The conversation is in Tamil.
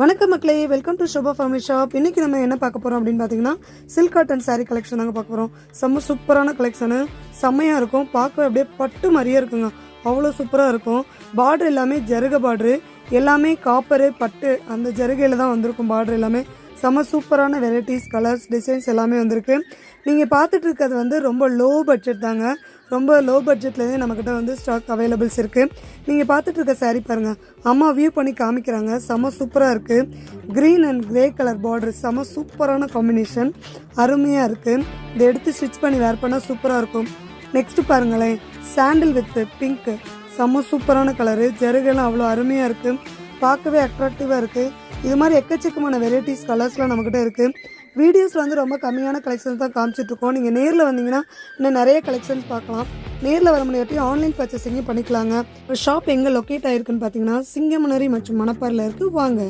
வணக்கம் மக்களே, welcome to Shobha family shop. இன்றைக்கி நம்ம என்ன பார்க்க போகிறோம் அப்படின்னு பார்த்தீங்கன்னா, சில்க் காட்டன் சாரீ கலெக்ஷன் தாங்க பார்க்க போகிறோம். செம்ம சூப்பரான கலெக்ஷனு, செம்மையாக இருக்கும். பார்க்க அப்படியே பட்டு மாதிரியே இருக்குங்க, அவ்வளோ சூப்பராக இருக்கும். பார்டர் எல்லாமே ஜருக பார்டரு, எல்லாமே காப்பரு பட்டு அந்த ஜருகையில் தான் வந்திருக்கும். பார்டர் எல்லாமே செம்ம சூப்பரான வெரைட்டிஸ், கலர்ஸ், டிசைன்ஸ் எல்லாமே வந்திருக்கு. நீங்கள் பார்த்துட்டு இருக்கிறது வந்து ரொம்ப லோ பட்ஜெட் தாங்க. ரொம்ப லோ பட்ஜெட்லேயே நம்மக்கிட்ட வந்து ஸ்டாக் அவைலபிள்ஸ் இருக்குது. நீங்கள் பார்த்துட்டு இருக்க சாரீ பாருங்கள், அம்மா வியூ பண்ணி காமிக்கிறாங்க. செம்ம சூப்பராக இருக்குது. Green and grey colour border, செம்ம சூப்பரான காம்பினேஷன், அருமையாக இருக்குது. இதை எடுத்து ஸ்டிச் பண்ணி வேர் பண்ணால் சூப்பராக இருக்கும். நெக்ஸ்ட்டு பாருங்களேன், சாண்டில் வித் பிங்க்கு, செம்ம சூப்பரான கலரு, ஜருகெல்லாம் அவ்வளோ அருமையாக இருக்குது, பார்க்கவே அட்ராக்டிவாக இருக்குது. இது மாதிரி எக்கச்சக்கமான வெரைட்டிஸ் கலர்ஸ்லாம் நம்மக்கிட்ட இருக்குது. வீடியோஸில் வந்து ரொம்ப கம்மியான கலெக்ஷன்ஸ் தான் காமிச்சிட்ருக்கோம். நீங்கள் நேரில் வந்தீங்கன்னா இன்னும் நிறைய கலெக்ஷன்ஸ் பார்க்கலாம். நேரில் வர முடியாட்டி ஆன்லைன் பர்ச்சேசிங்கும் பண்ணிக்கலாங்க. ஷாப் எங்கே லொக்கேட் ஆகிருக்குன்னு பார்த்தீங்கன்னா, சிங்கமுனரி மற்றும் மணப்பாறையில் இருக்குது. வாங்க.